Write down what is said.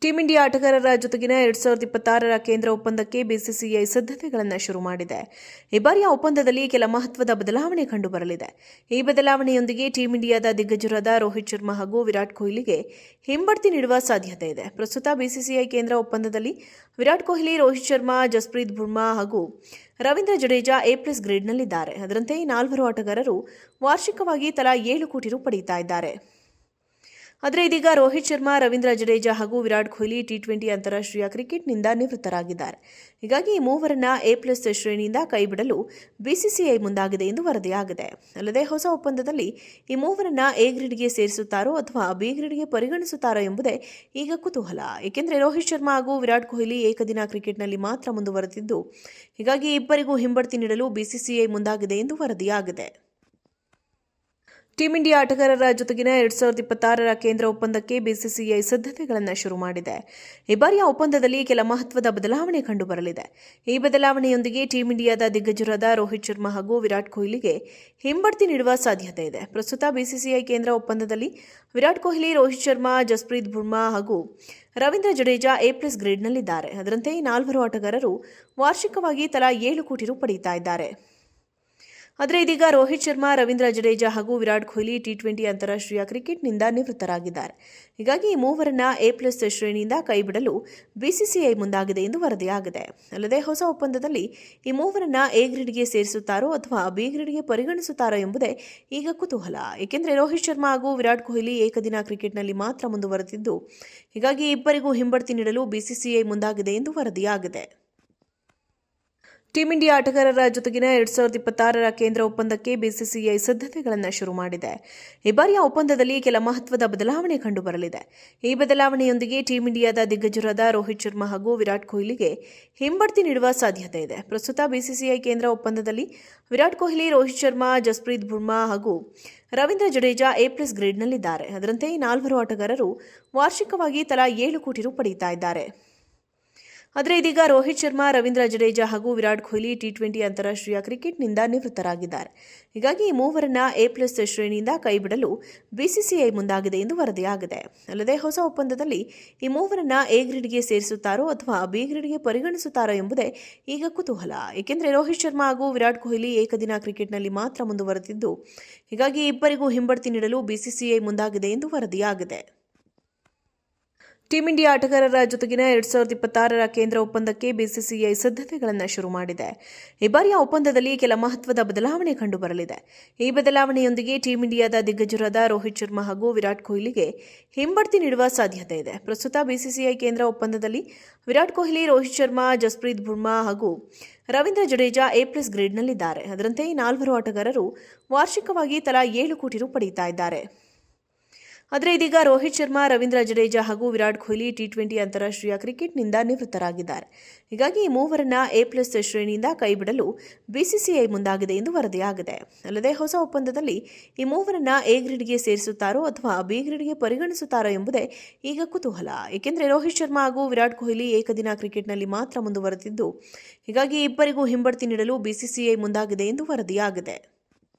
Team India ಆಟಗಾರರ ಜೊತೆಗಿನ 2026ರ ಕೇಂದ್ರ ಒಪ್ಪಂದಕ್ಕೆ ಬಿಸಿಸಿಐ ಸಿದ್ಧತೆಗಳನ್ನು ಶುರು ಮಾಡಿದೆ. ಈ ಬಾರಿಯ ಒಪ್ಪಂದದಲ್ಲಿ ಕೆಲ ಮಹತ್ವದ ಬದಲಾವಣೆ ಕಂಡುಬರಲಿದೆ. ಈ ಬದಲಾವಣೆಯೊಂದಿಗೆ ಟೀಂ ಇಂಡಿಯಾದ ದಿಗ್ಗಜರಾದ ರೋಹಿತ್ ಶರ್ಮಾ ಹಾಗೂ ವಿರಾಟ್ ಕೊಹ್ಲಿಗೆ ಹಿಂಬಡ್ತಿ ನೀಡುವ ಸಾಧ್ಯತೆ ಇದೆ. ಪ್ರಸ್ತುತ ಬಿಸಿಸಿಐ ಕೇಂದ್ರ ಒಪ್ಪಂದದಲ್ಲಿ ವಿರಾಟ್ ಕೊಹ್ಲಿ, ರೋಹಿತ್ ಶರ್ಮಾ, ಜಸ್ಪ್ರೀತ್ ಬುಮ್ರಾ ಹಾಗೂ ರವೀಂದ್ರ ಜಡೇಜಾ ಎ+ ಗ್ರೇಡ್ನಲ್ಲಿದ್ದಾರೆ. ಅದರಂತೆ ಈ 4 ಆಟಗಾರರು ವಾರ್ಷಿಕವಾಗಿ ತಲಾ 7 ಕೋಟಿ ರು ಪಡೆಯುತ್ತಾ ಇದ್ದಾರೆ. ಆದರೆ ಇದೀಗ ರೋಹಿತ್ ಶರ್ಮಾ, ರವೀಂದ್ರ ಜಡೇಜಾ ಹಾಗೂ ವಿರಾಟ್ ಕೊಹ್ಲಿ ಟಿ20 ಅಂತಾರಾಷ್ಟ್ರೀಯ ಕ್ರಿಕೆಟ್ನಿಂದ ನಿವೃತ್ತರಾಗಿದ್ದಾರೆ. ಹೀಗಾಗಿ ಈ ಮೂವರನ್ನ ಎ+ ಶ್ರೇಣಿಯಿಂದ ಕೈಬಿಡಲು ಬಿಸಿಸಿಐ ಮುಂದಾಗಿದೆ ಎಂದು ವರದಿಯಾಗಿದೆ. ಅಲ್ಲದೆ ಹೊಸ ಒಪ್ಪಂದದಲ್ಲಿ ಈ ಮೂವರನ್ನ ಎ ಗ್ರೇಡ್ಗೆ ಸೇರಿಸುತ್ತಾರೋ ಅಥವಾ ಬಿ ಗ್ರೇಡ್ಗೆ ಪರಿಗಣಿಸುತ್ತಾರೋ ಎಂಬುದೇ ಈಗ ಕುತೂಹಲ. ಏಕೆಂದರೆ ರೋಹಿತ್ ಶರ್ಮಾ ಹಾಗೂ ವಿರಾಟ್ ಕೊಹ್ಲಿ ಏಕದಿನ ಕ್ರಿಕೆಟ್ನಲ್ಲಿ ಮಾತ್ರ ಮುಂದುವರೆದಿದ್ದು, ಹೀಗಾಗಿ ಇಬ್ಬರಿಗೂ ಹಿಂಬಡ್ತಿ ನೀಡಲು ಬಿಸಿಸಿಐ ಮುಂದಾಗಿದೆ ಎಂದು ವರದಿಯಾಗಿದೆ. ಟೀಂ ಇಂಡಿಯಾ ಆಟಗಾರರ ಜೊತೆಗಿನ 2026ರ ಕೇಂದ್ರ ಒಪ್ಪಂದಕ್ಕೆ ಬಿಸಿಸಿಐ ಸಿದ್ಧತೆಗಳನ್ನು ಶುರು ಮಾಡಿದೆ. ಈ ಬಾರಿಯ ಒಪ್ಪಂದದಲ್ಲಿ ಕೆಲ ಮಹತ್ವದ ಬದಲಾವಣೆ ಕಂಡುಬರಲಿದೆ. ಈ ಬದಲಾವಣೆಯೊಂದಿಗೆ ಟೀಂ ಇಂಡಿಯಾದ ದಿಗ್ಗಜರಾದ ರೋಹಿತ್ ಶರ್ಮಾ ಹಾಗೂ ವಿರಾಟ್ ಕೊಹ್ಲಿಗೆ ಹಿಂಬಡ್ತಿ ನೀಡುವ ಸಾಧ್ಯತೆ ಇದೆ. ಪ್ರಸ್ತುತ ಬಿಸಿಸಿಐ ಕೇಂದ್ರ ಒಪ್ಪಂದದಲ್ಲಿ ವಿರಾಟ್ ಕೊಹ್ಲಿ, ರೋಹಿತ್ ಶರ್ಮಾ, ಜಸ್ಪ್ರೀತ್ ಬುಮ್ರಾ ಹಾಗೂ ರವೀಂದ್ರ ಜಡೇಜಾ ಎ+ ಗ್ರೇಡ್ನಲ್ಲಿದ್ದಾರೆ. ಅದರಂತೆ ಈ 4 ಆಟಗಾರರು ವಾರ್ಷಿಕವಾಗಿ ತಲಾ 7 ಕೋಟಿ ರು ಪಡೆಯುತ್ತಾ ಇದ್ದಾರೆ. ಆದರೆ ಇದೀಗ ರೋಹಿತ್ ಶರ್ಮಾ, ರವೀಂದ್ರ ಜಡೇಜಾ ಹಾಗೂ ವಿರಾಟ್ ಕೊಹ್ಲಿ ಟಿ20 ಅಂತಾರಾಷ್ಟ್ರೀಯ ಕ್ರಿಕೆಟ್ನಿಂದ ನಿವೃತ್ತರಾಗಿದ್ದಾರೆ. ಹೀಗಾಗಿ ಈ ಮೂವರನ್ನ ಎ+ ಶ್ರೇಣಿಯಿಂದ ಕೈಬಿಡಲು ಬಿಸಿಸಿಐ ಮುಂದಾಗಿದೆ ಎಂದು ವರದಿಯಾಗಿದೆ. ಅಲ್ಲದೆ ಹೊಸ ಒಪ್ಪಂದದಲ್ಲಿ ಈ ಮೂವರನ್ನ ಎ ಗ್ರೇಡ್ಗೆ ಸೇರಿಸುತ್ತಾರೋ ಅಥವಾ ಬಿ ಗ್ರೇಡ್ಗೆ ಪರಿಗಣಿಸುತ್ತಾರೋ ಎಂಬುದೇ ಈಗ ಕುತೂಹಲ. ಏಕೆಂದರೆ ರೋಹಿತ್ ಶರ್ಮಾ ಹಾಗೂ ವಿರಾಟ್ ಕೊಹ್ಲಿ ಏಕದಿನ ಕ್ರಿಕೆಟ್ನಲ್ಲಿ ಮಾತ್ರ ಮುಂದುವರೆದಿದ್ದು, ಹೀಗಾಗಿ ಇಬ್ಬರಿಗೂ ಹಿಂಬಡ್ತಿ ನೀಡಲು ಬಿಸಿಸಿಐ ಮುಂದಾಗಿದೆ ಎಂದು ವರದಿಯಾಗಿದೆ. ಟೀಂ ಇಂಡಿಯಾ ಆಟಗಾರರ ಜೊತೆಗಿನ 2026ರ ಕೇಂದ್ರ ಒಪ್ಪಂದಕ್ಕೆ ಬಿಸಿಸಿಐ ಸಿದ್ಧತೆಗಳನ್ನು ಶುರು ಮಾಡಿದೆ. ಈ ಬಾರಿಯ ಒಪ್ಪಂದದಲ್ಲಿ ಕೆಲ ಮಹತ್ವದ ಬದಲಾವಣೆ ಕಂಡುಬರಲಿದೆ. ಈ ಬದಲಾವಣೆಯೊಂದಿಗೆ ಟೀಂ ಇಂಡಿಯಾದ ದಿಗ್ಗಜರಾದ ರೋಹಿತ್ ಶರ್ಮಾ ಹಾಗೂ ವಿರಾಟ್ ಕೊಹ್ಲಿಗೆ ಹಿಂಬಡ್ತಿ ನೀಡುವ ಸಾಧ್ಯತೆ ಇದೆ. ಪ್ರಸ್ತುತ ಬಿಸಿಸಿಐ ಕೇಂದ್ರ ಒಪ್ಪಂದದಲ್ಲಿ ವಿರಾಟ್ ಕೊಹ್ಲಿ, ರೋಹಿತ್ ಶರ್ಮಾ, ಜಸ್ಪ್ರೀತ್ ಬುಮ್ರಾ ಹಾಗೂ ರವೀಂದ್ರ ಜಡೇಜಾ ಎ+ ಗ್ರೇಡ್ನಲ್ಲಿದ್ದಾರೆ. ಅದರಂತೆ ಈ 4 ಆಟಗಾರರು ವಾರ್ಷಿಕವಾಗಿ ತಲಾ 7 ಕೋಟಿ ರು ಪಡೆಯುತ್ತಾ ಇದ್ದಾರೆ. ಆದರೆ ಇದೀಗ ರೋಹಿತ್ ಶರ್ಮಾ, ರವೀಂದ್ರ ಜಡೇಜಾ ಹಾಗೂ ವಿರಾಟ್ ಕೊಹ್ಲಿ ಟಿ20 ಅಂತಾರಾಷ್ಟ್ರೀಯ ಕ್ರಿಕೆಟ್ನಿಂದ ನಿವೃತ್ತರಾಗಿದ್ದಾರೆ. ಹೀಗಾಗಿ ಈ ಮೂವರನ್ನ ಎ+ ಶ್ರೇಣಿಯಿಂದ ಕೈಬಿಡಲು ಬಿಸಿಸಿಐ ಮುಂದಾಗಿದೆ ಎಂದು ವರದಿಯಾಗಿದೆ. ಅಲ್ಲದೆ ಹೊಸ ಒಪ್ಪಂದದಲ್ಲಿ ಈ ಮೂವರನ್ನ ಎ ಗ್ರೇಡ್ಗೆ ಸೇರಿಸುತ್ತಾರೋ ಅಥವಾ ಬಿ ಗ್ರೇಡ್ಗೆ ಪರಿಗಣಿಸುತ್ತಾರೋ ಎಂಬುದೇ ಈಗ ಕುತೂಹಲ. ಏಕೆಂದರೆ ರೋಹಿತ್ ಶರ್ಮಾ ಹಾಗೂ ವಿರಾಟ್ ಕೊಹ್ಲಿ ಏಕದಿನ ಕ್ರಿಕೆಟ್ನಲ್ಲಿ ಮಾತ್ರ ಮುಂದುವರೆದಿದ್ದು, ಹೀಗಾಗಿ ಇಬ್ಬರಿಗೂ ಹಿಂಬಡ್ತಿ ನೀಡಲು ಬಿಸಿಸಿಐ ಮುಂದಾಗಿದೆ ಎಂದು ವರದಿಯಾಗಿದೆ. ಟೀಂ ಇಂಡಿಯಾ ಆಟಗಾರರ ಜೊತೆಗಿನ 2026ರ ಕೇಂದ್ರ ಒಪ್ಪಂದಕ್ಕೆ ಬಿಸಿಸಿಐ ಸಿದ್ಧತೆಗಳನ್ನು ಶುರು ಮಾಡಿದೆ. ಈ ಬಾರಿಯ ಒಪ್ಪಂದದಲ್ಲಿ ಕೆಲ ಮಹತ್ವದ ಬದಲಾವಣೆ ಕಂಡುಬರಲಿದೆ. ಈ ಬದಲಾವಣೆಯೊಂದಿಗೆ ಟೀಂ ಇಂಡಿಯಾದ ದಿಗ್ಗಜರಾದ ರೋಹಿತ್ ಶರ್ಮಾ ಹಾಗೂ ವಿರಾಟ್ ಕೊಹ್ಲಿಗೆ ಹಿಂಬಡ್ತಿ ನೀಡುವ ಸಾಧ್ಯತೆ ಇದೆ. ಪ್ರಸ್ತುತ ಬಿಸಿಸಿಐ ಕೇಂದ್ರ ಒಪ್ಪಂದದಲ್ಲಿ ವಿರಾಟ್ ಕೊಹ್ಲಿ, ರೋಹಿತ್ ಶರ್ಮಾ, ಜಸ್ಪ್ರೀತ್ ಬುಮ್ರಾ ಹಾಗೂ ರವೀಂದ್ರ ಜಡೇಜಾ ಎ+ ಗ್ರೇಡ್ನಲ್ಲಿದ್ದಾರೆ. ಅದರಂತೆ ಈ 4 ಆಟಗಾರರು ವಾರ್ಷಿಕವಾಗಿ ತಲಾ 7 ಕೋಟಿ ರು ಪಡೆಯುತ್ತಾ ಇದ್ದಾರೆ. ಆದರೆ ಇದೀಗ ರೋಹಿತ್ ಶರ್ಮಾ, ರವೀಂದ್ರ ಜಡೇಜಾ ಹಾಗೂ ವಿರಾಟ್ ಕೊಹ್ಲಿ ಟಿ20 ಅಂತಾರಾಷ್ಟ್ರೀಯ ಕ್ರಿಕೆಟ್ನಿಂದ ನಿವೃತ್ತರಾಗಿದ್ದಾರೆ. ಹೀಗಾಗಿ ಈ ಮೂವರನ್ನ ಎ+ ಶ್ರೇಣಿಯಿಂದ ಕೈಬಿಡಲು ಬಿಸಿಸಿಐ ಮುಂದಾಗಿದೆ ಎಂದು ವರದಿಯಾಗಿದೆ. ಅಲ್ಲದೆ ಹೊಸ ಒಪ್ಪಂದದಲ್ಲಿ ಈ ಮೂವರನ್ನ ಎ ಗ್ರೇಡ್ಗೆ ಸೇರಿಸುತ್ತಾರೋ ಅಥವಾ ಬಿ ಗ್ರೇಡ್ಗೆ ಪರಿಗಣಿಸುತ್ತಾರೋ ಎಂಬುದೇ ಈಗ ಕುತೂಹಲ. ಏಕೆಂದರೆ ರೋಹಿತ್ ಶರ್ಮಾ ಹಾಗೂ ವಿರಾಟ್ ಕೊಹ್ಲಿ ಏಕದಿನ ಕ್ರಿಕೆಟ್ನಲ್ಲಿ ಮಾತ್ರ ಮುಂದುವರೆದಿದ್ದು, ಹೀಗಾಗಿ ಇಬ್ಬರಿಗೂ ಹಿಂಬಡ್ತಿ ನೀಡಲು ಬಿಸಿಸಿಐ ಮುಂದಾಗಿದೆ ಎಂದು ವರದಿಯಾಗಿದೆ.